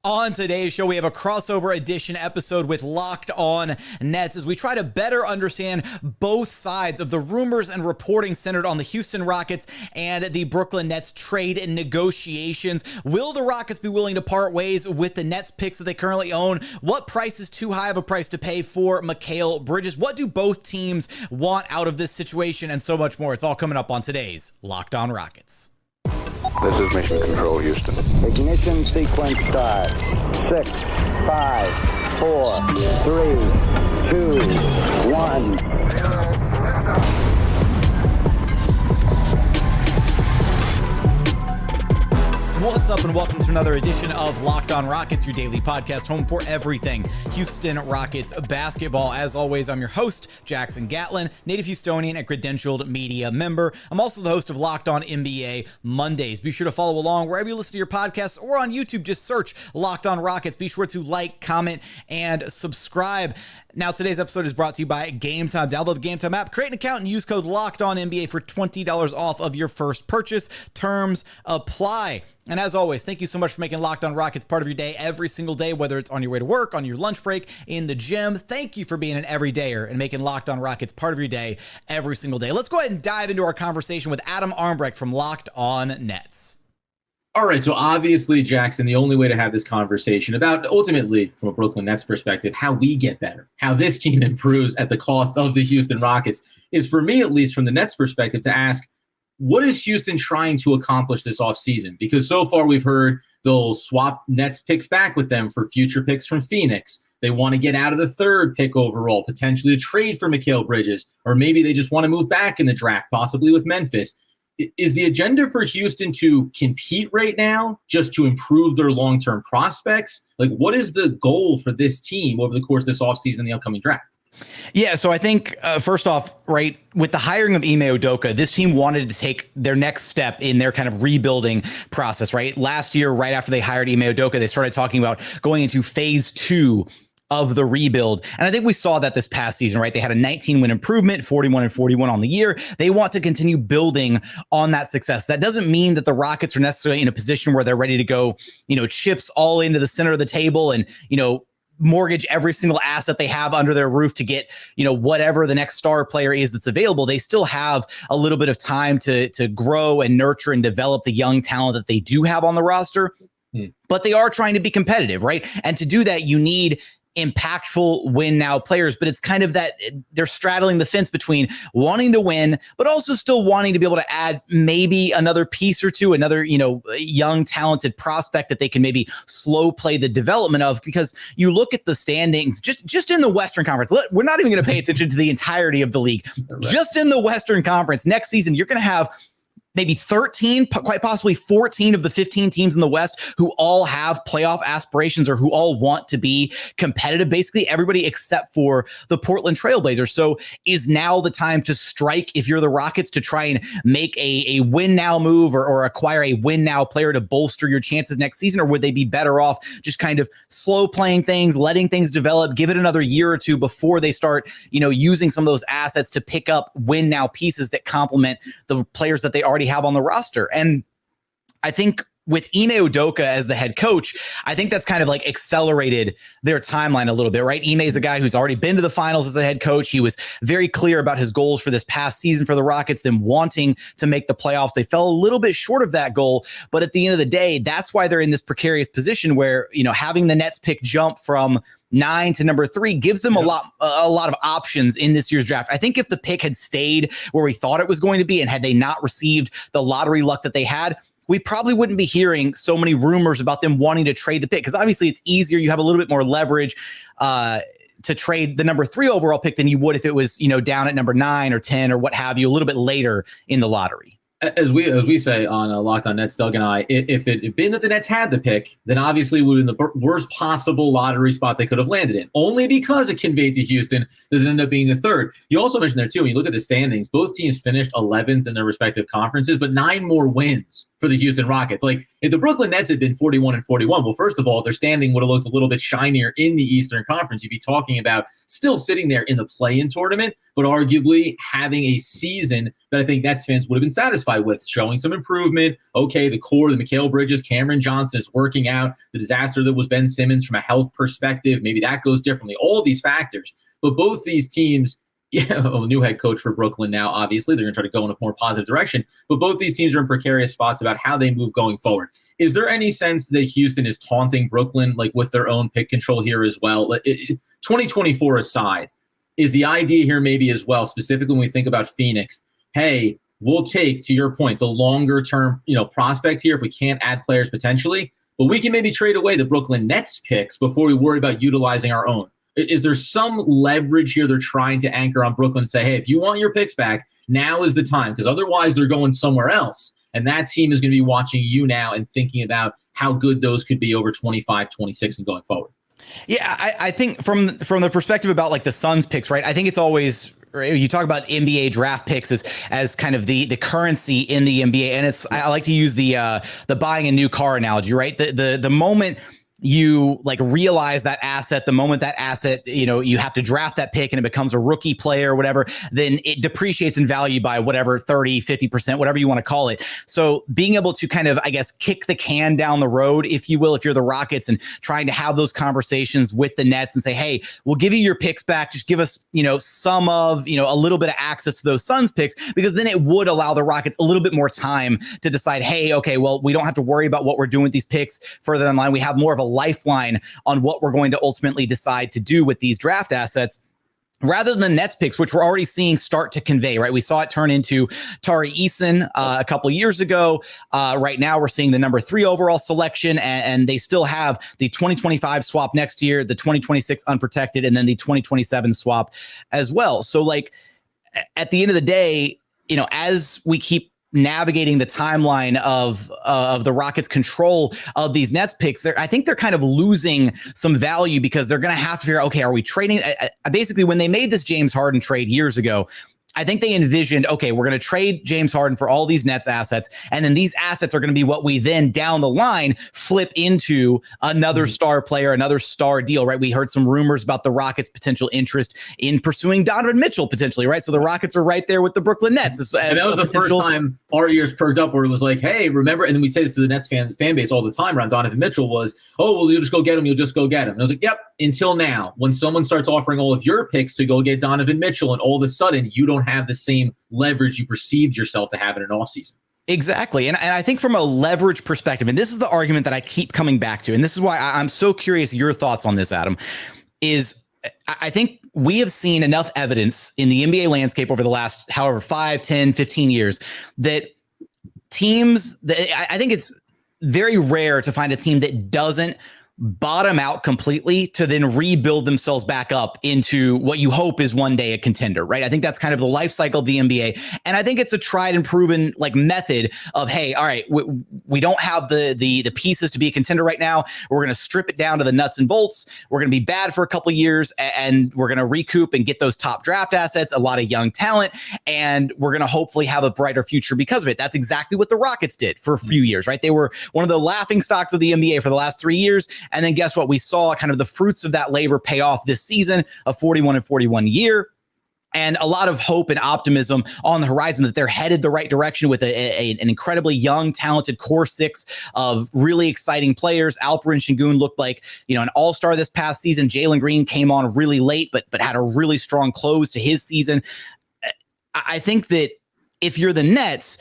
On today's show, we have a crossover edition episode with Locked On Nets as we try to better understand both sides of the rumors and reporting centered on the Houston Rockets and the Brooklyn Nets trade and negotiations. Will the Rockets be willing to part ways with the Nets picks that they currently own? What price is too high of a price to pay for Mikal Bridges? What do both teams want out of this situation? And so much more. It's all coming up on today's Locked On Rockets. This is Mission Control, Houston. Ignition sequence start. 6, 5, 4, 3, 2, 1. What's up and welcome to another edition of Locked On Rockets, your daily podcast home for everything Houston Rockets basketball. As always, I'm your host, Jackson Gatlin, native Houstonian and credentialed media member. I'm also the host of Locked On NBA Mondays. Be sure to follow along wherever you listen to your podcasts or on YouTube. Just search Locked On Rockets. Be sure to like, comment, and subscribe. Now, today's episode is brought to you by GameTime. Download the GameTime app, create an account, and use code LOCKEDONNBA for $20 off of your first purchase. Terms apply. And as always, thank you so much for making Locked On Rockets part of your day every single day, whether it's on your way to work, on your lunch break, in the gym. Thank you for being an everydayer and making Locked On Rockets part of your day every single day. Let's go ahead and dive into our conversation with Adam Armbrecht from Locked On Nets. All right, so obviously, Jackson, the only way to have this conversation about ultimately, from a Brooklyn Nets perspective, how we get better, how this team improves at the cost of the Houston Rockets, is for me, at least from the Nets perspective, to ask, what is Houston trying to accomplish this offseason? Because so far we've heard they'll swap Nets picks back with them for future picks from Phoenix. They want to get out of the third pick overall, potentially to trade for Mikal Bridges, or maybe they just want to move back in the draft, possibly with Memphis. Is the agenda for Houston to compete right now, just to improve their long-term prospects? Like, what is the goal for this team over the course of this offseason and the upcoming draft? Yeah, so I think first off, right, with the hiring of Ime Udoka, this team wanted to take their next step in their kind of rebuilding process, right? Last year, right after they hired Ime Udoka, they started talking about going into phase 2 of the rebuild. And I think we saw that this past season, right? They had a 19-win improvement, 41-41 on the year. They want to continue building on that success. That doesn't mean that the Rockets are necessarily in a position where they're ready to go, chips all into the center of the table and, mortgage every single asset they have under their roof to get, whatever the next star player is that's available. They still have a little bit of time to grow and nurture and develop the young talent that they do have on the roster. But they are trying to be competitive, right? And to do that, you need impactful win now players, but it's kind of that they're straddling the fence between wanting to win, but also still wanting to be able to add maybe another piece or two, another, young talented prospect that they can maybe slow play the development of, because you look at the standings just in the Western Conference. We're not even going to pay attention to the entirety of the league. Right. Just in the Western Conference next season, you're going to have maybe 13, quite possibly 14 of the 15 teams in the West who all have playoff aspirations or who all want to be competitive. Basically, everybody except for the Portland Trailblazers. So is now the time to strike if you're the Rockets to try and make a win now move or acquire a win now player to bolster your chances next season? Or would they be better off just kind of slow playing things, letting things develop, give it another year or two before they start, using some of those assets to pick up win now pieces that complement the players that they already have on the roster? And I think with Ime Udoka as the head coach, I think that's kind of like accelerated their timeline a little bit, right? Ime is a guy who's already been to the finals as a head coach. He was very clear about his goals for this past season for the Rockets, them wanting to make the playoffs. They fell a little bit short of that goal, but at the end of the day, that's why they're in this precarious position where, having the Nets pick jump from 9 to number 3 gives them a lot of options in this year's draft. I think if the pick had stayed where we thought it was going to be, and had they not received the lottery luck that they had, we probably wouldn't be hearing so many rumors about them wanting to trade the pick, because obviously it's easier. You have a little bit more leverage to trade the number 3 overall pick than you would if it was, down at number 9 or 10 or what have you, a little bit later in the lottery. As we say on Locked On Nets, Doug and I, if it had been that the Nets had the pick, then obviously we would have been the worst possible lottery spot they could have landed in. Only because it conveyed to Houston does it end up being the 3rd. You also mentioned there, too, when you look at the standings, both teams finished 11th in their respective conferences, but 9 more wins for the Houston Rockets. Like, if the Brooklyn Nets had been 41-41, well, first of all, their standing would have looked a little bit shinier in the Eastern Conference. You'd be talking about still sitting there in the play-in tournament, but arguably having a season that I think Nets fans would have been satisfied satisfied with, showing some improvement. Okay, the core, the Mikal Bridges, Cameron Johnson is working out. The disaster that was Ben Simmons from a health perspective, maybe that goes differently. All these factors. But both these teams, new head coach for Brooklyn now, obviously. They're going to try to go in a more positive direction. But both these teams are in precarious spots about how they move going forward. Is there any sense that Houston is taunting Brooklyn like with their own pick control here as well? 2024 aside, is the idea here maybe as well, specifically when we think about Phoenix, hey, we'll take, to your point, the longer term prospect here if we can't add players potentially, but we can maybe trade away the Brooklyn Nets picks before we worry about utilizing our own. Is there some leverage here they're trying to anchor on Brooklyn and say, hey, if you want your picks back, now is the time, because otherwise they're going somewhere else. And that team is going to be watching you now and thinking about how good those could be over 25, 26 and going forward. Yeah, I think from the perspective about like the Suns picks, right? I think it's always, you talk about NBA draft picks as kind of the currency in the NBA. And I like to use the buying a new car analogy, right? The moment you like realize that asset, the moment that asset, you have to draft that pick and it becomes a rookie player or whatever, then it depreciates in value by whatever, 30, 50%, whatever you want to call it. So being able to kind of, I guess, kick the can down the road, if you will, if you're the Rockets, and trying to have those conversations with the Nets and say, hey, we'll give you your picks back. Just give us, some of, a little bit of access to those Suns picks, because then it would allow the Rockets a little bit more time to decide, hey, okay, well, we don't have to worry about what we're doing with these picks further down the line. We have more of a lifeline on what we're going to ultimately decide to do with these draft assets, rather than the Nets picks, which we're already seeing start to convey, right? We saw it turn into Tari Eason a couple years ago. Right now we're seeing the number 3 overall selection, and they still have the 2025 swap next year, the 2026 unprotected, and then the 2027 swap as well. So like at the end of the day, as we keep navigating the timeline of the Rockets' control of these Nets picks, I think they're kind of losing some value, because they're going to have to figure out, okay, are we trading? Basically, when they made this James Harden trade years ago, I think they envisioned, okay, we're going to trade James Harden for all these Nets assets, and then these assets are going to be what we then down the line flip into another star player, another star deal, right? We heard some rumors about the Rockets' potential interest in pursuing Donovan Mitchell potentially, right? So the Rockets are right there with the Brooklyn Nets. And that was the first time our ears perked up, where it was like, hey, remember? And then we say this to the Nets fan base all the time around Donovan Mitchell was, oh, well, you'll just go get him. You'll just go get him. And I was like, yep, until now, when someone starts offering all of your picks to go get Donovan Mitchell, and all of a sudden you don't have the same leverage you perceived yourself to have in an offseason. Exactly. And I think from a leverage perspective, and this is the argument that I keep coming back to, and this is why I'm so curious your thoughts on this, Adam, is I think we have seen enough evidence in the NBA landscape over the last, however, 5, 10, 15 years that teams, I think it's very rare to find a team that doesn't bottom out completely to then rebuild themselves back up into what you hope is one day a contender, right? I think that's kind of the life cycle of the NBA. And I think it's a tried and proven like method of, hey, all right, we don't have the pieces to be a contender right now. We're going to strip it down to the nuts and bolts. We're going to be bad for a couple of years, and we're going to recoup and get those top draft assets, a lot of young talent, and we're going to hopefully have a brighter future because of it. That's exactly what the Rockets did for a few years, right? They were one of the laughing stocks of the NBA for the last 3 years. And then guess what? We saw kind of the fruits of that labor pay off this season, a 41-41 year, and a lot of hope and optimism on the horizon that they're headed the right direction with an incredibly young, talented core 6 of really exciting players. Alperen Sengun looked like, an all-star this past season. Jalen Green came on really late, but had a really strong close to his season. I think that if you're the Nets,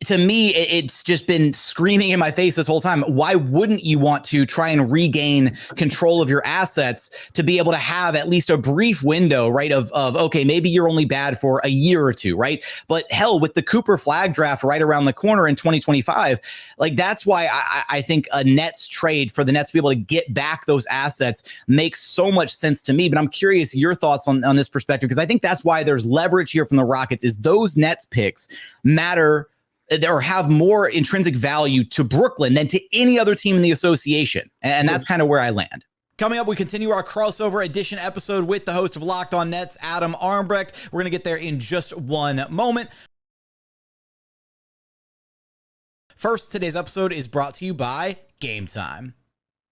to me, it's just been screaming in my face this whole time. Why wouldn't you want to try and regain control of your assets to be able to have at least a brief window, right? Of okay, maybe you're only bad for a year or two, right? But hell, with the Cooper Flag draft right around the corner in 2025, like that's why I think a Nets trade for the Nets to be able to get back those assets makes so much sense to me. But I'm curious your thoughts on this perspective, because I think that's why there's leverage here from the Rockets, is those Nets picks matter or have more intrinsic value to Brooklyn than to any other team in the association. And that's kind of where I land. Coming up, we continue our crossover edition episode with the host of Locked On Nets, Adam Armbrecht. We're going to get there in just one moment. First, today's episode is brought to you by GameTime.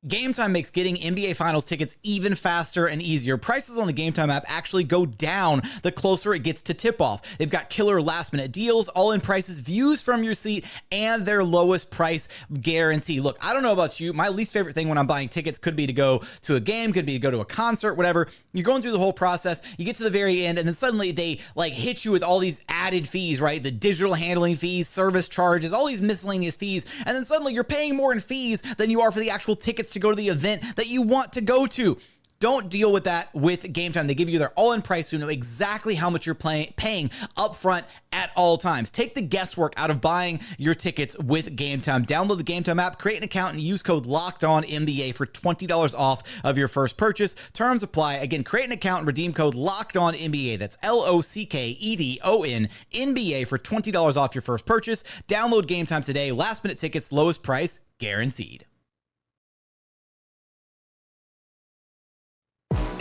GameTime makes getting NBA Finals tickets even faster and easier. Prices on the GameTime app actually go down the closer it gets to tip-off. They've got killer last-minute deals, all-in prices, views from your seat, and their lowest price guarantee. Look, I don't know about you. My least favorite thing when I'm buying tickets could be to go to a game, could be to go to a concert, whatever. You're going through the whole process. You get to the very end, and then suddenly they hit you with all these added fees, right? The digital handling fees, service charges, all these miscellaneous fees, and then suddenly you're paying more in fees than you are for the actual tickets to go to the event that you want to go to. Don't deal with that with GameTime. They give you their all-in price so you know exactly how much you're paying upfront at all times. Take the guesswork out of buying your tickets with GameTime. Download the GameTime app, create an account, and use code LOCKEDONNBA for $20 off of your first purchase. Terms apply. Again, create an account and redeem code LOCKEDONNBA. That's LOCKEDON NBA for $20 off your first purchase. Download GameTime today. Last-minute tickets, lowest price guaranteed.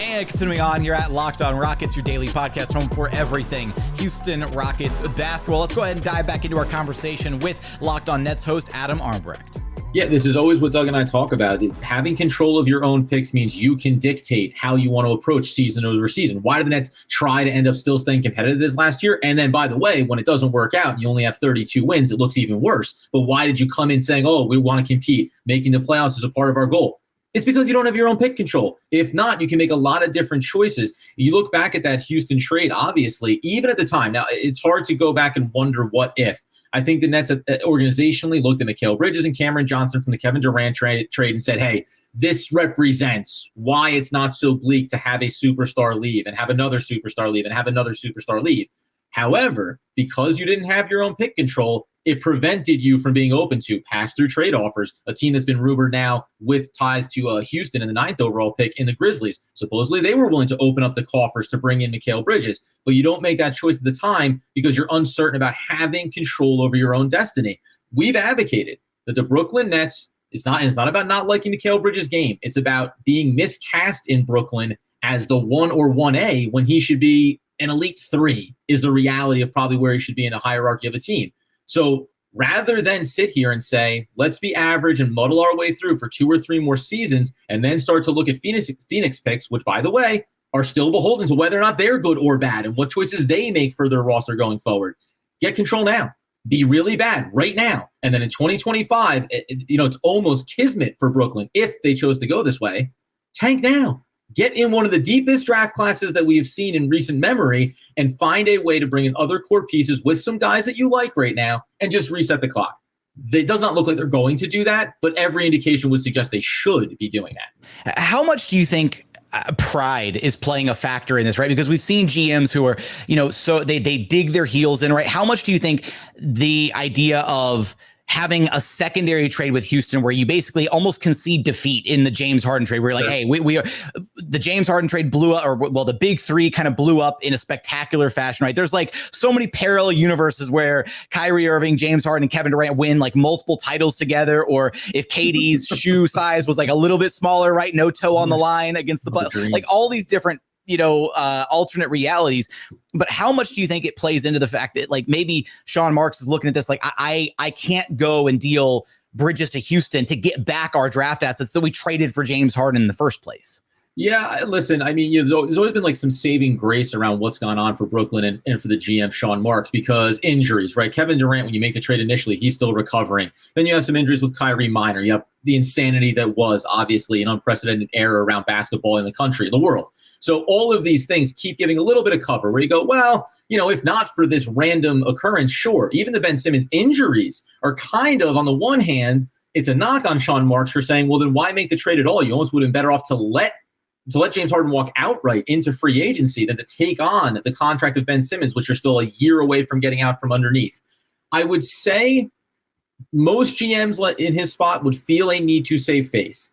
And continuing on here at Locked On Rockets, your daily podcast home for everything Houston Rockets basketball. Let's go ahead and dive back into our conversation with Locked On Nets host Adam Armbrecht. Yeah, this is always what Doug and I talk about. Having control of your own picks means you can dictate how you want to approach season over season. Why did the Nets try to end up still staying competitive this last year? And then, by the way, when it doesn't work out and you only have 32 wins, it looks even worse. But why did you come in saying, oh, we want to compete, making the playoffs is a part of our goal? It's because you don't have your own pick control. If not, you can make a lot of different choices. You look back at that Houston trade, obviously, even at the time. Now, it's hard to go back and wonder what if. I think the Nets organizationally looked at Mikal Bridges and Cameron Johnson from the Kevin Durant trade and said, hey, this represents why it's not so bleak to have a superstar leave and have another superstar leave and have another superstar leave. However, because you didn't have your own pick control, it prevented you from being open to pass-through trade offers, a team that's been rumored now with ties to Houston in the 9th overall pick in the Grizzlies. Supposedly, they were willing to open up the coffers to bring in Mikal Bridges, but you don't make that choice at the time because you're uncertain about having control over your own destiny. We've advocated that the Brooklyn Nets, it's not about not liking Mikal Bridges' game. It's about being miscast in Brooklyn as the 1 or 1A when he should be an elite 3 is the reality of probably where he should be in a hierarchy of a team. So rather than sit here and say, let's be average and muddle our way through for 2 or 3 more seasons and then start to look at Phoenix picks, which, by the way, are still beholden to whether or not they're good or bad and what choices they make for their roster going forward. Get control now. Be really bad right now. And then in 2025, it's almost kismet for Brooklyn if they chose to go this way. Tank now. Get in one of the deepest draft classes that we've seen in recent memory and find a way to bring in other core pieces with some guys that you like right now and just reset the clock. It does not look like they're going to do that, but every indication would suggest they should be doing that. How much do you think pride is playing a factor in this, right? Because we've seen GMs who are, so they dig their heels in, right? How much do you think the idea of having a secondary trade with Houston where you basically almost concede defeat in the James Harden trade, where you're like, hey, we are, the James Harden trade blew up, the big 3 kind of blew up in a spectacular fashion, right? There's so many parallel universes where Kyrie Irving, James Harden, and Kevin Durant win multiple titles together, or if KD's shoe size was a little bit smaller, right? No toe on the line against the all these different alternate realities. But how much do you think it plays into the fact that maybe Sean Marks is looking at this I can't go and deal Bridges to Houston to get back our draft assets that we traded for James Harden in the first place? Yeah, listen, I mean, there's always been some saving grace around what's gone on for Brooklyn and for the GM Sean Marks because injuries, right? Kevin Durant, when you make the trade initially, he's still recovering. Then you have some injuries with Kyrie Minor. You have the insanity that was obviously an unprecedented era around basketball in the country, the world. So all of these things keep giving a little bit of cover where you go, well, if not for this random occurrence, sure. Even the Ben Simmons injuries are kind of, on the one hand, it's a knock on Sean Marks for saying, well, then why make the trade at all? You almost would have been better off to let James Harden walk outright into free agency than to take on the contract of Ben Simmons, which you're still a year away from getting out from underneath. I would say most GMs in his spot would feel a need to save face.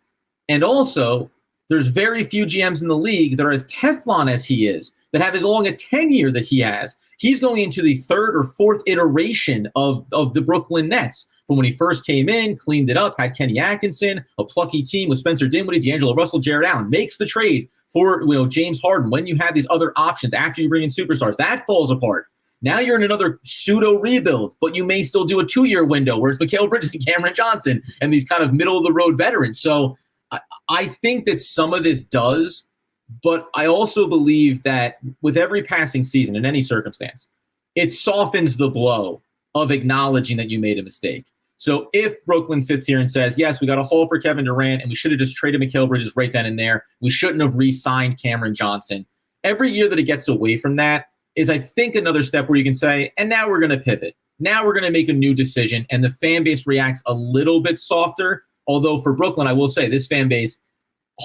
And also, there's very few GMs in the league that are as Teflon as he is, that have as long a tenure that he has. He's going into the 3rd or 4th iteration of the Brooklyn Nets. From when he first came in, cleaned it up, had Kenny Atkinson, a plucky team with Spencer Dinwiddie, D'Angelo Russell, Jared Allen, makes the trade for James Harden. When you have these other options after you bring in superstars, that falls apart. Now you're in another pseudo rebuild, but you may still do a 2-year window where it's Mikal Bridges and Cameron Johnson and these kind of middle of the road veterans. So I think that some of this does, but I also believe that with every passing season in any circumstance, it softens the blow of acknowledging that you made a mistake. So if Brooklyn sits here and says, yes, we got a haul for Kevin Durant and we should have just traded Mikal Bridges right then and there, we shouldn't have re-signed Cameron Johnson. Every year that it gets away from that is, I think, another step where you can say, and now we're going to pivot. Now we're going to make a new decision, and the fan base reacts a little bit softer. Although for Brooklyn, I will say this fan base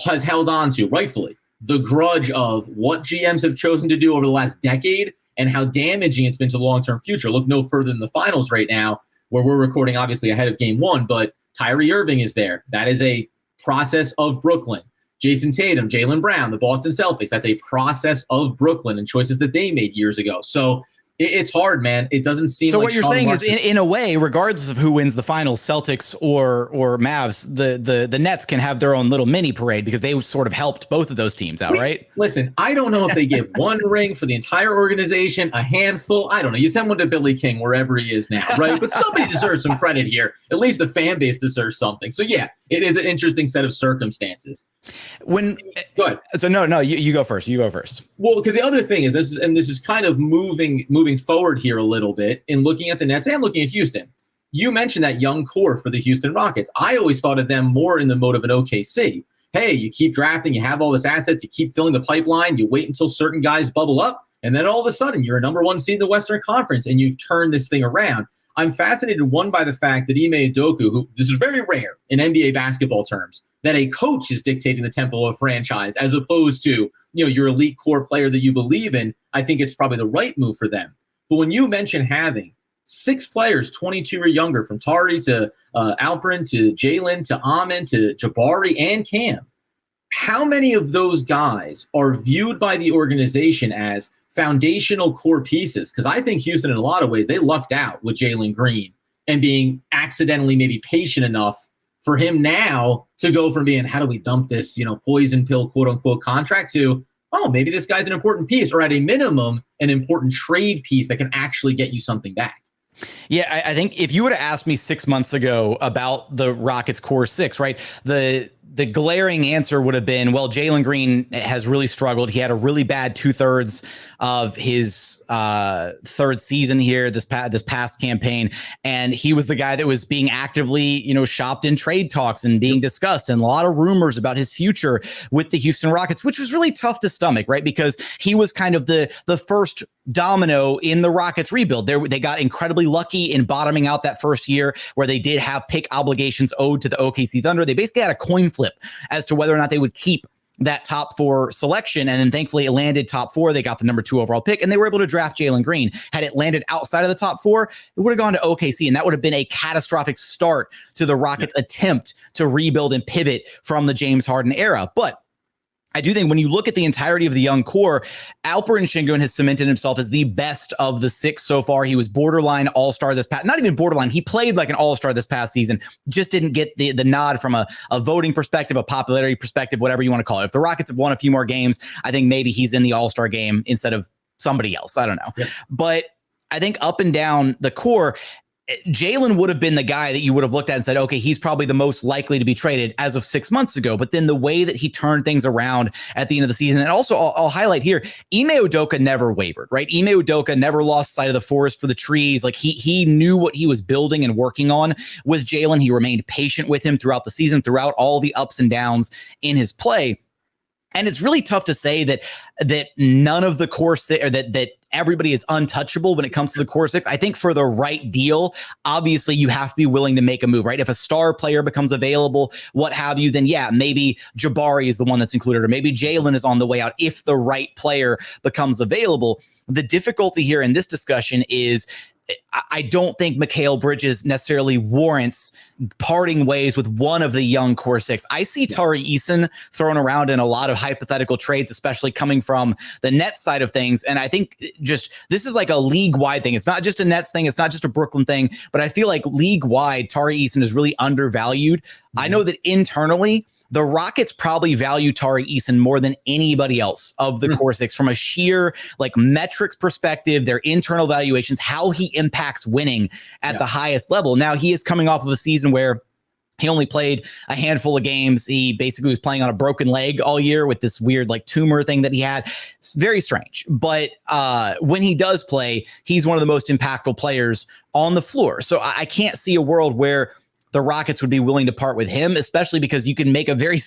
has held on to, rightfully, the grudge of what GMs have chosen to do over the last decade and how damaging it's been to the long-term future. Look no further than the finals right now, where we're recording obviously ahead of game one, but Kyrie Irving is there. That is a process of Brooklyn. Jason Tatum, Jalen Brown, the Boston Celtics, that's a process of Brooklyn and choices that they made years ago. So it's hard, man. It doesn't seem so like what you're Sean saying Marks is, in a way, regardless of who wins the finals, Celtics or Mavs, the Nets can have their own little mini parade because they sort of helped both of those teams out, right? Listen, I don't know if they give one ring for the entire organization, a handful. I don't know. You send one to Billy King wherever he is now, right? But somebody deserves some credit here. At least the fan base deserves something. So yeah, it is an interesting set of circumstances. Go ahead. So no, you go first. You go first. Well, because the other thing is this is kind of moving forward here a little bit in looking at the Nets and looking at Houston. You mentioned that young core for the Houston Rockets. I always thought of them more in the mode of an OKC. Hey, you keep drafting, you have all this assets, you keep filling the pipeline, you wait until certain guys bubble up, and then all of a sudden you're a number one seed in the Western Conference and you've turned this thing around. I'm fascinated, one, by the fact that Ime Udoka, who this is very rare in NBA basketball terms, that a coach is dictating the tempo of a franchise as opposed to, your elite core player that you believe in. I think it's probably the right move for them. But when you mention having 6 players, 22 or younger, from Tari to Alperen to Jalen to Amin to Jabari and Cam, how many of those guys are viewed by the organization as foundational core pieces? Because I think Houston, in a lot of ways, they lucked out with Jalen Green and being accidentally maybe patient enough for him now to go from being, how do we dump this, poison pill, quote unquote, contract to, oh, maybe this guy's an important piece, or at a minimum, an important trade piece that can actually get you something back. Yeah, I think if you would have asked me 6 months ago about the Rockets core 6, right, the glaring answer would have been, well, Jalen Green has really struggled. He had a really bad 2/3 of his third season here, this past campaign, and he was the guy that was being actively, shopped in trade talks and being discussed, and a lot of rumors about his future with the Houston Rockets, which was really tough to stomach, right? Because he was kind of the first domino in the Rockets rebuild. They got incredibly lucky in bottoming out that first year where they did have pick obligations owed to the OKC Thunder. They basically had a coin flip as to whether or not they would keep that top 4 selection. And then thankfully it landed top 4. They got the number 2 overall pick and they were able to draft Jalen Green. Had it landed outside of the top 4, it would have gone to OKC, and that would have been a catastrophic start to the Rockets' attempt to rebuild and pivot from the James Harden era. But I do think when you look at the entirety of the young core, Alperen Sengun has cemented himself as the best of the 6 so far. He was borderline all-star this past, not even borderline. He played like an all-star this past season, just didn't get the nod from a voting perspective, a popularity perspective, whatever you want to call it. If the Rockets have won a few more games, I think maybe he's in the all-star game instead of somebody else. I don't know. Yeah. But I think up and down the core, Jalen would have been the guy that you would have looked at and said, okay, he's probably the most likely to be traded as of 6 months ago. But then the way that he turned things around at the end of the season, and also I'll highlight here, Ime Udoka never wavered, right? Ime Udoka never lost sight of the forest for the trees. Like he knew what he was building and working on with Jalen. He remained patient with him throughout the season, throughout all the ups and downs in his play. And it's really tough to say that none of the core six, or that everybody is untouchable when it comes to the core 6. I think for the right deal, obviously you have to be willing to make a move, right? If a star player becomes available, what have you, then yeah, maybe Jabari is the one that's included, or maybe Jalen is on the way out if the right player becomes available. The difficulty here in this discussion is I don't think Mikal Bridges necessarily warrants parting ways with one of the young core 6. I see Tari Eason thrown around in a lot of hypothetical trades, especially coming from the Nets side of things. And I think just this is like a league-wide thing. It's not just a Nets thing. It's not just a Brooklyn thing. But I feel like league-wide, Tari Eason is really undervalued. Mm-hmm. I know that internally, the Rockets probably value Tari Eason more than anybody else of the core 6 from a sheer like metrics perspective, their internal valuations, how he impacts winning at the highest level. Now he is coming off of a season where He only played a handful of games. He basically was playing on a broken leg all year with this weird like tumor thing that he had. It's very strange. But when he does play, he's one of the most impactful players on the floor. So I can't see a world where the Rockets would be willing to part with him, especially because you can make a very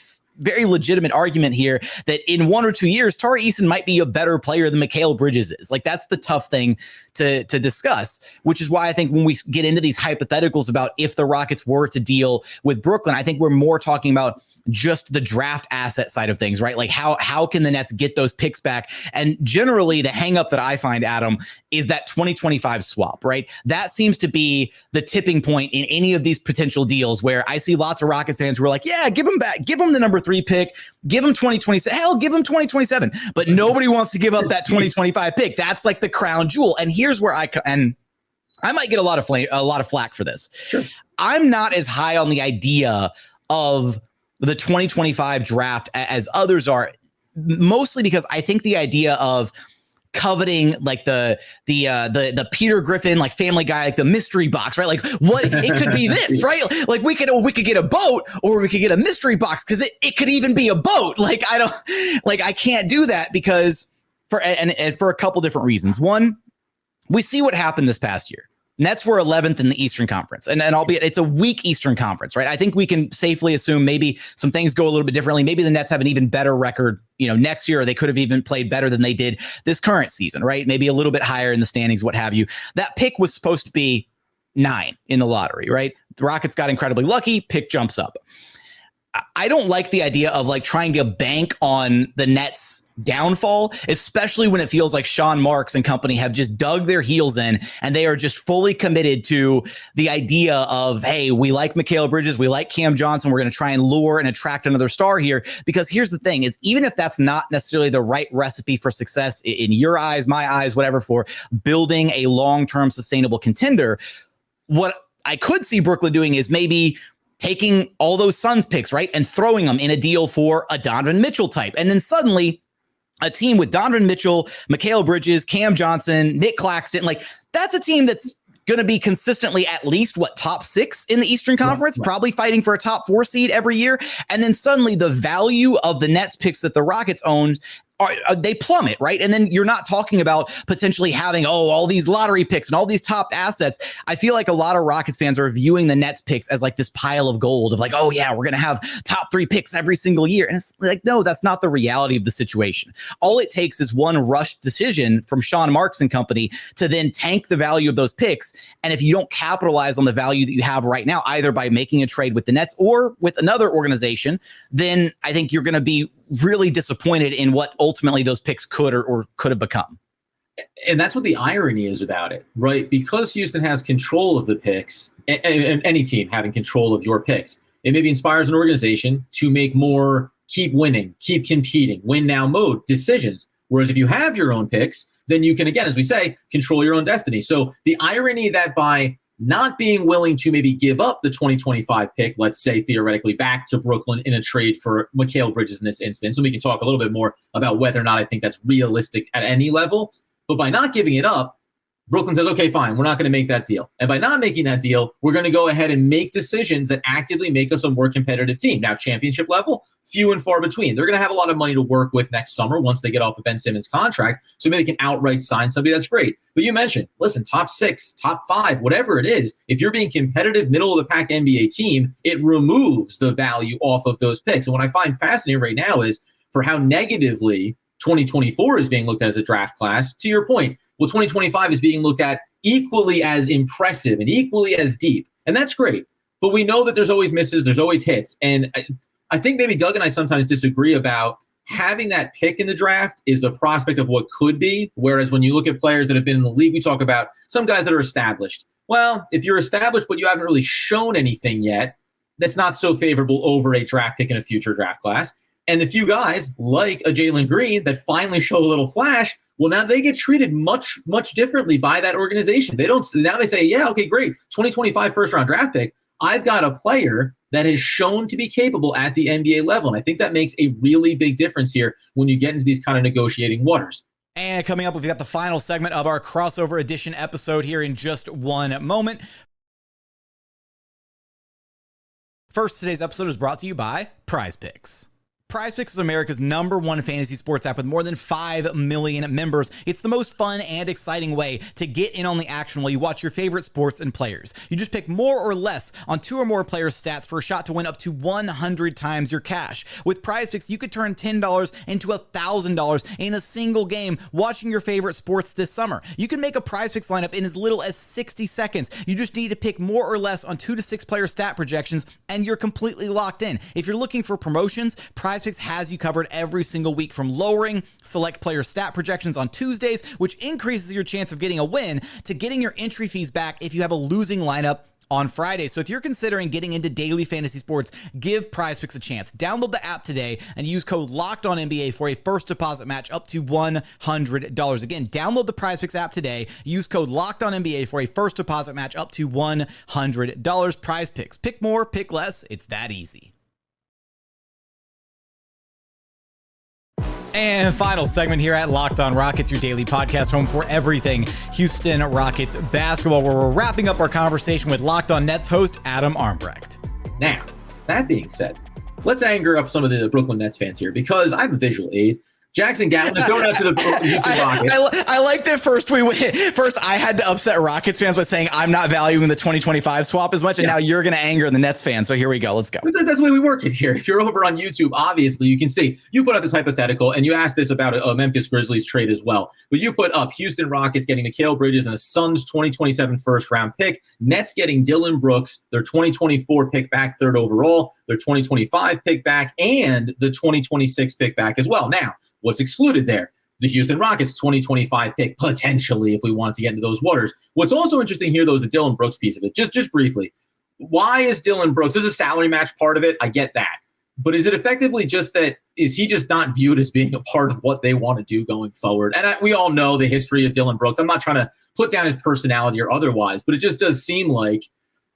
legitimate argument here that in 1 or 2 years, Tari Eason might be a better player than Mikal Bridges is. Like, that's the tough thing to discuss, which is why I think when we get into these hypotheticals about if the Rockets were to deal with Brooklyn, I think we're more talking about just the draft asset side of things, right? Like how can the Nets get those picks back? And generally the hang up that I find, Adam, is that 2025 swap, right? That seems to be the tipping point in any of these potential deals where I see lots of Rockets fans who are like, yeah, give him back, give him the number 3 pick, give him 2027, hell, give him 2027. But nobody wants to give up that 2025 pick. That's like the crown jewel. And here's where I might get a lot of flack for this. Sure. I'm not as high on the idea of the 2025 draft as others are, mostly because I think the idea of coveting like the Peter Griffin, like Family Guy, like the mystery box, right? Like what it could be this, right? Like we could get a boat or we could get a mystery box because it could even be a boat. Like I can't do that because for a couple different reasons. One, we see what happened this past year. Nets were 11th in the Eastern Conference, and albeit it's a weak Eastern Conference, right? I think we can safely assume maybe some things go a little bit differently. Maybe the Nets have an even better record, next year, or they could have even played better than they did this current season, right? Maybe a little bit higher in the standings, what have you. That pick was supposed to be 9 in the lottery, right? The Rockets got incredibly lucky. Pick jumps up. I don't like the idea of like trying to bank on the Nets downfall, especially when it feels like Sean Marks and company have just dug their heels in and they are just fully committed to the idea of, hey, we like Mikal Bridges, we like Cam Johnson, we're going to try and lure and attract another star here. Because here's the thing is, even if that's not necessarily the right recipe for success in your eyes, my eyes, whatever, for building a long-term sustainable contender, what I could see Brooklyn doing is maybe taking all those Suns picks, right, and throwing them in a deal for a Donovan Mitchell type. And then suddenly a team with Donovan Mitchell, Mikal Bridges, Cam Johnson, Nick Claxton, like that's a team that's going to be consistently at least top 6 in the Eastern Conference, right. Probably fighting for a top 4 seed every year. And then suddenly the value of the Nets picks that the Rockets own they plummet, right? And then you're not talking about potentially having, all these lottery picks and all these top assets. I feel like a lot of Rockets fans are viewing the Nets picks as like this pile of gold of like, oh yeah, we're going to have top 3 picks every single year. And it's like, no, that's not the reality of the situation. All it takes is one rushed decision from Sean Marks and company to then tank the value of those picks. And if you don't capitalize on the value that you have right now, either by making a trade with the Nets or with another organization, then I think you're going to be really disappointed in what ultimately those picks could or could have become. And that's what the irony is about it, right? Because Houston has control of the picks, and any team having control of your picks, it maybe inspires an organization to make more keep winning, keep competing, win now mode decisions. Whereas if you have your own picks, then you can, again, as we say, control your own destiny. So the irony that by not being willing to maybe give up the 2025 pick, let's say theoretically back to Brooklyn in a trade for Mikal Bridges in this instance, and we can talk a little bit more about whether or not I think that's realistic at any level. But by not giving it up, Brooklyn says, okay, fine, we're not going to make that deal. And by not making that deal, we're going to go ahead and make decisions that actively make us a more competitive team. Now, championship level, few and far between. They're going to have a lot of money to work with next summer once they get off of Ben Simmons' contract. So maybe they can outright sign somebody. That's great. But you mentioned, listen, top 6, top 5, whatever it is, if you're being competitive, middle of the pack NBA team, it removes the value off of those picks. And what I find fascinating right now is for how negatively 2024 is being looked at as a draft class. To your point, well, 2025 is being looked at equally as impressive and equally as deep. And that's great. But we know that there's always misses, there's always hits. And I think maybe Doug and I sometimes disagree about having that pick in the draft is the prospect of what could be. Whereas when you look at players that have been in the league, we talk about some guys that are established. Well, if you're established, but you haven't really shown anything yet, that's not so favorable over a draft pick in a future draft class. And the few guys like a Jalen Green that finally show a little flash, well, now they get treated much, much differently by that organization. Now they say, yeah, okay, great. 2025 first round draft pick. I've got a player that has shown to be capable at the NBA level. And I think that makes a really big difference here when you get into these kind of negotiating waters. And coming up, we've got the final segment of our crossover edition episode here in just one moment. First, today's episode is brought to you by PrizePicks. PrizePicks is America's #1 fantasy sports app with more than 5 million members. It's the most fun and exciting way to get in on the action while you watch your favorite sports and players. You just pick more or less on 2 or more players' stats for a shot to win up to 100 times your cash. With PrizePicks, you could turn $10 into $1,000 in a single game watching your favorite sports this summer. You can make a PrizePicks lineup in as little as 60 seconds. You just need to pick more or less on 2 to 6 player stat projections, and you're completely locked in. If you're looking for promotions, PrizePicks has you covered every single week, from lowering select player stat projections on Tuesdays, which increases your chance of getting a win, to getting your entry fees back if you have a losing lineup on Friday. So if you're considering getting into daily fantasy sports, give PrizePicks a chance. Download the app today and use code LOCKEDONNBA for a first deposit match up to $100. Again, download the PrizePicks app today. Use code LOCKEDONNBA for a first deposit match up to $100. PrizePicks. Pick more, pick less. It's that easy. And final segment here at Locked On Rockets, your daily podcast home for everything Houston Rockets basketball, where we're wrapping up our conversation with Locked On Nets host Adam Armbrecht. Now, that being said, let's anger up some of the Brooklyn Nets fans here, because I have a visual aid. Jackson Gatlin is going out to the Houston Rockets. I like that first I had to upset Rockets fans by saying I'm not valuing the 2025 swap as much, and now you're going to anger the Nets fans. So here we go. Let's go. That's the way we work it here. If you're over on YouTube, obviously you can see you put out this hypothetical, and you asked this about a Memphis Grizzlies trade as well. But you put up Houston Rockets getting Mikal Bridges and the Suns 2027 first round pick, Nets getting Dillon Brooks, their 2024 pick back, 3rd overall, their 2025 pick back, and the 2026 pick back as well. Now, what's excluded there? The Houston Rockets 2025 pick, potentially, if we want to get into those waters. What's also interesting here, though, is the Dillon Brooks piece of it. Just briefly, why is Dillon Brooks? There's a salary match part of it. I get that. But is it effectively just that, is he just not viewed as being a part of what they want to do going forward? And we all know the history of Dillon Brooks. I'm not trying to put down his personality or otherwise, but it just does seem like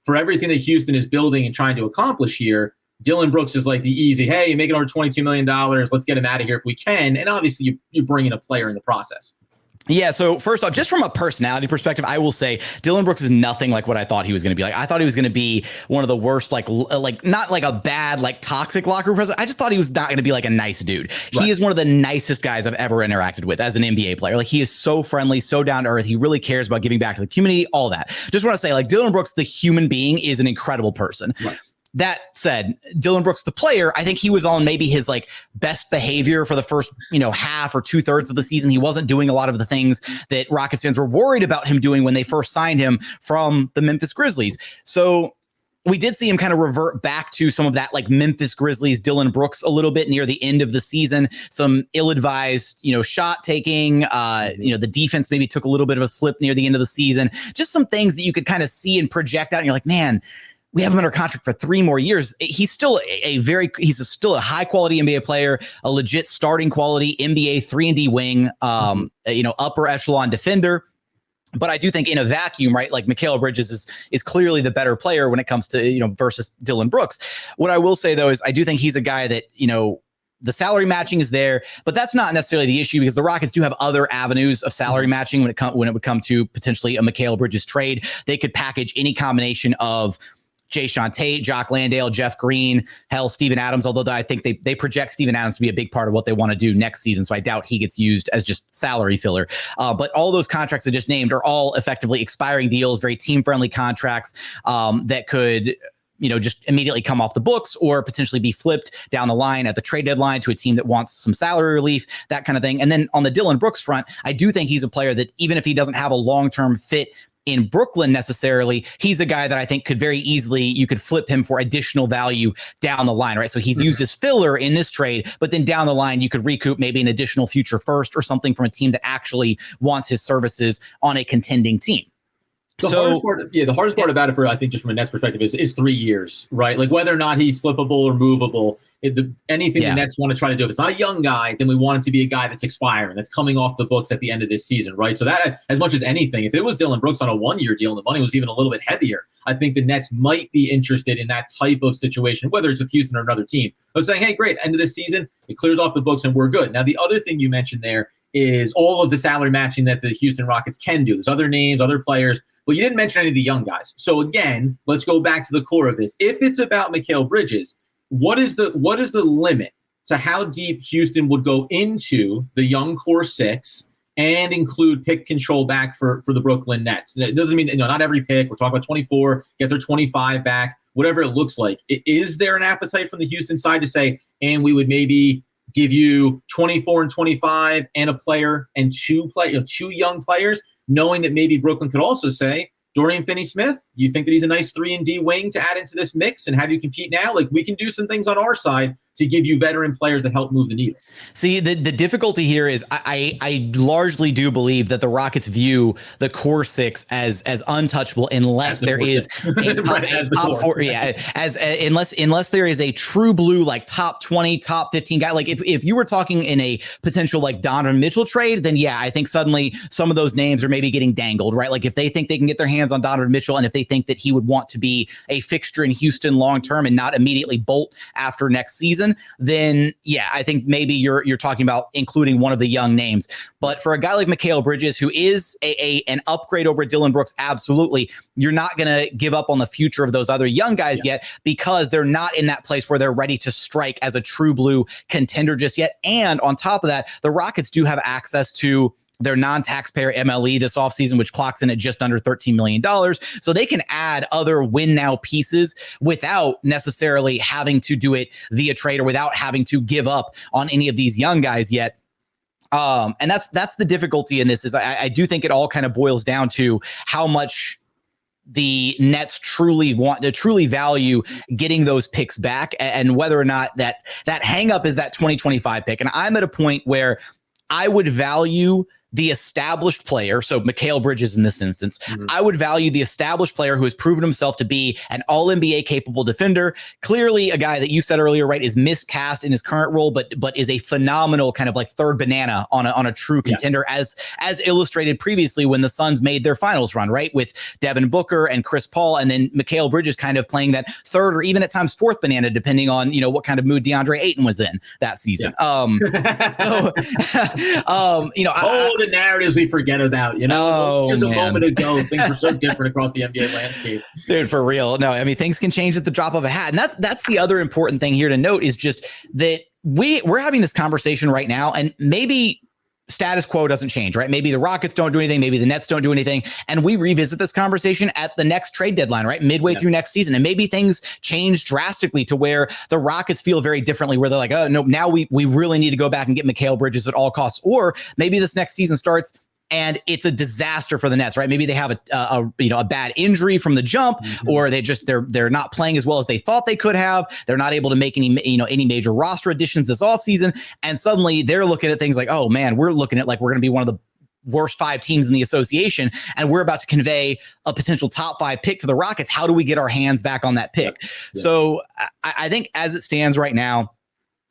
for everything that Houston is building and trying to accomplish here, Dillon Brooks is like the easy, hey, you make it over $22 million. Let's get him out of here if we can. And obviously you bring in a player in the process. Yeah, so first off, just from a personality perspective, I will say Dillon Brooks is nothing like what I thought he was going to be. Like, I thought he was going to be one of the worst, like not like a bad, like toxic locker room president. I just thought he was not going to be like a nice dude. Right. He is one of the nicest guys I've ever interacted with as an NBA player. Like, he is so friendly, so down to earth. He really cares about giving back to the community, all that. Just want to say, like, Dillon Brooks, the human being, is an incredible person. Right. That said, Dillon Brooks, the player, I think he was on maybe his like best behavior for the first, half or 2/3 of the season. He wasn't doing a lot of the things that Rockets fans were worried about him doing when they first signed him from the Memphis Grizzlies. So we did see him kind of revert back to some of that like Memphis Grizzlies, Dillon Brooks a little bit near the end of the season, some ill-advised, shot taking, the defense maybe took a little bit of a slip near the end of the season, just some things that you could kind of see and project out. And you're like, man, we have him under contract for 3 more years. He's still still a high quality NBA player, a legit starting quality NBA 3-and-D wing, upper echelon defender. But I do think in a vacuum, right, like Mikal Bridges is clearly the better player when it comes to, versus Dillon Brooks. What I will say, though, is I do think he's a guy that, the salary matching is there, but that's not necessarily the issue, because the Rockets do have other avenues of salary matching when it would come to potentially a Mikal Bridges trade. They could package any combination of Jae'Sean Tate, Jock, Landale, Jeff Green, Steven Adams, although I think they project Steven Adams to be a big part of what they want to do next season, so I doubt he gets used as just salary filler. But all those contracts I just named are all effectively expiring deals, very team-friendly contracts that could just immediately come off the books or potentially be flipped down the line at the trade deadline to a team that wants some salary relief, that kind of thing. And then on the Dillon Brooks front, I do think he's a player that even if he doesn't have a long-term fit in Brooklyn necessarily, he's a guy that I think could very easily, you could flip him for additional value down the line, right? So he's used as filler in this trade, but then down the line, you could recoup maybe an additional future first or something from a team that actually wants his services on a contending team. The hardest part about it, for I think just from a Nets perspective, is 3 years, right? Like whether or not he's flippable or movable. Anything the Nets want to try to do, if it's not a young guy, then we want it to be a guy that's expiring, that's coming off the books at the end of this season, right? So that, as much as anything, if it was Dillon Brooks on a 1-year deal and the money was even a little bit heavier, I think the Nets might be interested in that type of situation, whether it's with Houston or another team. I was saying, hey, great, end of this season, it clears off the books and we're good. Now, the other thing you mentioned there is all of the salary matching that the Houston Rockets can do. There's other names, other players, but you didn't mention any of the young guys. So again, let's go back to the core of this. If it's about Mikal Bridges, what is the limit to how deep Houston would go into the young core six and include pick control back for the Brooklyn Nets? It doesn't mean, not every pick. We're talking about 24, get their 25 back, whatever it looks like. Is there an appetite from the Houston side to say, and we would maybe give you 24 and 25 and a player and two young players, knowing that maybe Brooklyn could also say, Dorian Finney-Smith, you think that he's a nice 3-and-D wing to add into this mix and have you compete now? Like, we can do some things on our side to give you veteran players that help move the needle. See, the difficulty here is I largely do believe that the Rockets view the core six as untouchable unless there is a top four. Yeah, unless there is a true blue, like top 20, top 15 guy. Like if you were talking in a potential like Donovan Mitchell trade, then yeah, I think suddenly some of those names are maybe getting dangled, right? Like if they think they can get their hands on Donovan Mitchell and if they think that he would want to be a fixture in Houston long term and not immediately bolt after next season, then yeah, I think maybe you're talking about including one of the young names. But for a guy like Mikal Bridges, who is an upgrade over Dillon Brooks, absolutely, you're not going to give up on the future of those other young guys yet because they're not in that place where they're ready to strike as a true blue contender just yet. And on top of that, the Rockets do have access to their non-taxpayer MLE this offseason, which clocks in at just under $13 million. So they can add other win now pieces without necessarily having to do it via trade or without having to give up on any of these young guys yet. And that's the difficulty in this is I do think it all kind of boils down to how much the Nets truly value getting those picks back and whether or not that hang up is that 2025 pick. And I'm at a point where I would value the established player, so Mikal Bridges in this instance, I would value the established player who has proven himself to be an all-NBA capable defender. Clearly a guy that you said earlier, right, is miscast in his current role, but is a phenomenal kind of like third banana on a true contender, as illustrated previously when the Suns made their finals run, right, with Devin Booker and Chris Paul, and then Mikal Bridges kind of playing that third or even at times fourth banana, depending on, what kind of mood DeAndre Ayton was in that season. The narratives we forget about, just a moment ago, things were so different across the NBA landscape. Dude, for real. No, I mean, things can change at the drop of a hat. And that's the other important thing here to note is just that we're having this conversation right now, and maybe status quo doesn't change, right? Maybe the Rockets don't do anything. Maybe the Nets don't do anything. And we revisit this conversation at the next trade deadline, right? Midway through next season. And maybe things change drastically to where the Rockets feel very differently, where they're like, oh, no, now we really need to go back and get Mikal Bridges at all costs. Or maybe this next season starts and it's a disaster for the Nets, right? Maybe they have a bad injury from the jump, or they're not playing as well as they thought they could have. They're not able to make any major roster additions this offseason, and suddenly they're looking at things like, oh man, we're looking at like we're going to be one of the worst 5 teams in the association, and we're about to convey a potential top 5 pick to the Rockets. How do we get our hands back on that pick? So I think as it stands right now,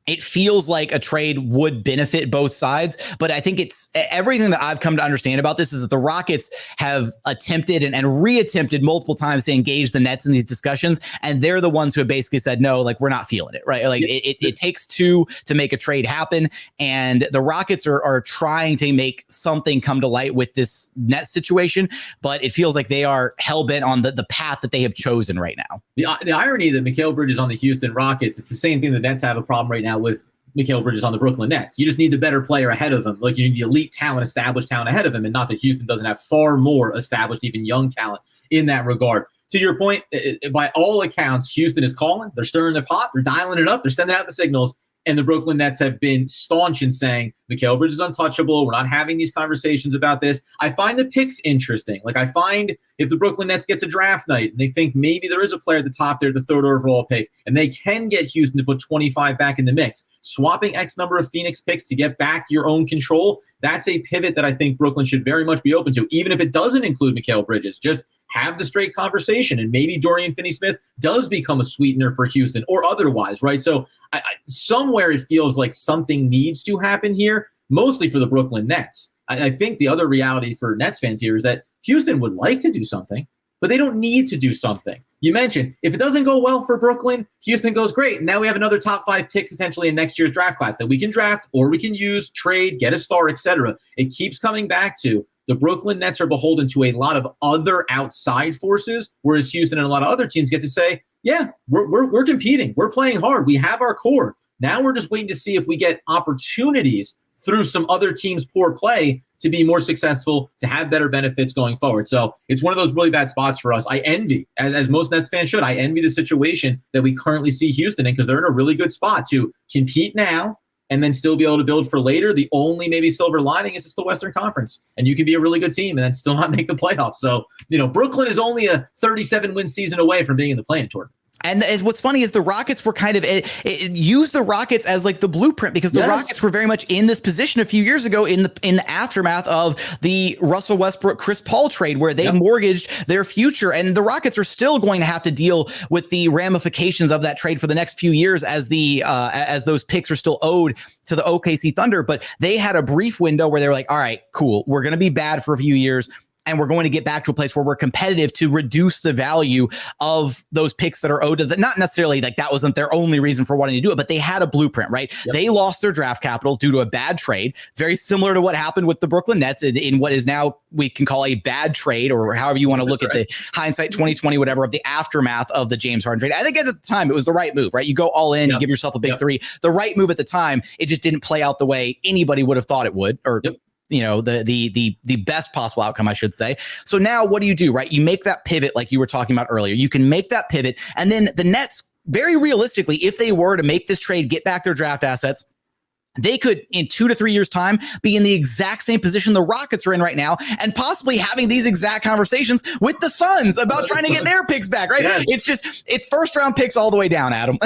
it feels like a trade would benefit both sides, but I think it's everything that I've come to understand about this is that the Rockets have attempted and reattempted multiple times to engage the Nets in these discussions, and they're the ones who have basically said, no, like we're not feeling it, right? Like it takes 2 to make a trade happen, and the Rockets are trying to make something come to light with this Nets situation, but it feels like they are hell-bent on the path that they have chosen right now. The irony that Mikal Bridges on the Houston Rockets, it's the same thing the Nets have a problem right now with Mikal Bridges on the Brooklyn Nets. You just need the better player ahead of him. Like you need the elite talent, established talent ahead of him, and not that Houston doesn't have far more established, even young talent in that regard. To your point, by all accounts, Houston is calling. They're stirring the pot. They're dialing it up. They're sending out the signals. And the Brooklyn Nets have been staunch in saying, Mikal Bridges is untouchable. We're not having these conversations about this. I find the picks interesting. Like I find if the Brooklyn Nets gets a draft night and they think maybe there is a player at the top there, the 3rd overall pick, and they can get Houston to put 25 back in the mix, swapping X number of Phoenix picks to get back your own control, that's a pivot that I think Brooklyn should very much be open to, even if it doesn't include Mikal Bridges. Just have the straight conversation, and maybe Dorian Finney-Smith does become a sweetener for Houston or otherwise, right? So somewhere it feels like something needs to happen here, mostly for the Brooklyn Nets. I think the other reality for Nets fans here is that Houston would like to do something, but they don't need to do something. You mentioned, if it doesn't go well for Brooklyn, Houston goes great. Now we have another top 5 pick potentially in next year's draft class that we can draft or we can use, trade, get a star, etc. It keeps coming back to, The Brooklyn Nets are beholden to a lot of other outside forces, whereas Houston and a lot of other teams get to say, yeah, we're competing. We're playing hard. We have our core. Now we're just waiting to see if we get opportunities through some other teams' poor play to be more successful, to have better benefits going forward. So it's one of those really bad spots for us. I envy, as most Nets fans should, I envy the situation that we currently see Houston in, because they're in a really good spot to compete now and then still be able to build for later. The only maybe silver lining is it's the Western Conference, and you can be a really good team and then still not make the playoffs. So, Brooklyn is only a 37-win season away from being in the play-in tournament. And what's funny is the Rockets were kind of used the Rockets as like the blueprint, because the Rockets were very much in this position a few years ago in the aftermath of the Russell Westbrook Chris Paul trade, where they mortgaged their future. And the Rockets are still going to have to deal with the ramifications of that trade for the next few years as those picks are still owed to the OKC Thunder. But they had a brief window where they were like, all right, cool, we're going to be bad for a few years, and we're going to get back to a place where we're competitive to reduce the value of those picks that are owed to the, not necessarily like that wasn't their only reason for wanting to do it, but they had a blueprint, right? Yep. They lost their draft capital due to a bad trade, very similar to what happened with the Brooklyn Nets in what is now we can call a bad trade, or however you want to look at the hindsight 2020, whatever, of the aftermath of the James Harden trade. I think at the time it was the right move, right? You go all in, you give yourself a big three. The right move at the time. It just didn't play out the way anybody would have thought it would, or the best possible outcome, I should say. So now what do, right? You make that pivot like you were talking about earlier. You can make that pivot, and then the Nets, very realistically, if they were to make this trade, get back their draft assets, they could, in 2 to 3 years' time, be in the exact same position the Rockets are in right now, and possibly having these exact conversations with the Suns about trying to get their picks back, right? Yes. It's first-round picks all the way down, Adam.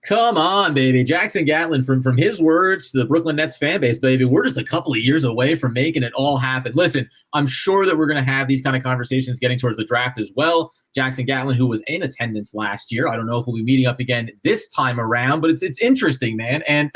Come on, baby. Jackson Gatlin, from his words to the Brooklyn Nets fan base, baby, we're just a couple of years away from making it all happen. Listen, I'm sure that we're going to have these kind of conversations getting towards the draft as well. Jackson Gatlin, who was in attendance last year, I don't know if we'll be meeting up again this time around, but it's interesting, man. And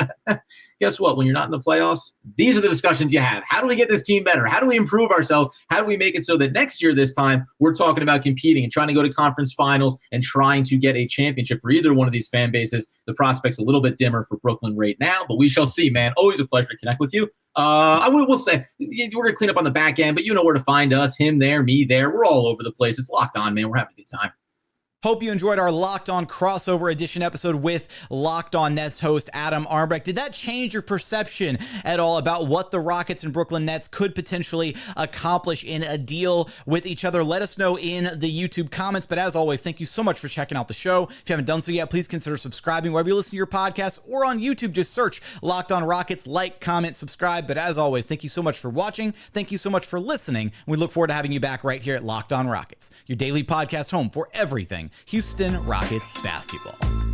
guess what? When you're not in the playoffs, these are the discussions you have. How do we get this team better? How do we improve ourselves? How do we make it so that next year, this time, we're talking about competing and trying to go to conference finals and trying to get a championship for either one of these fan bases? The prospect's a little bit dimmer for Brooklyn right now, but we shall see, man. Always a pleasure to connect with you. I will say we're going to clean up on the back end, but you know where to find us. Him there, me there. We're all over the place. It's Locked On, man. We're having a good time. Hope you enjoyed our Locked On crossover edition episode with Locked On Nets host Adam Armbrecht. Did that change your perception at all about what the Rockets and Brooklyn Nets could potentially accomplish in a deal with each other? Let us know in the YouTube comments. But as always, thank you so much for checking out the show. If you haven't done so yet, please consider subscribing wherever you listen to your podcasts, or on YouTube. Just search Locked On Rockets, like, comment, subscribe. But as always, thank you so much for watching. Thank you so much for listening. We look forward to having you back right here at Locked On Rockets, your daily podcast home for everything Houston Rockets basketball.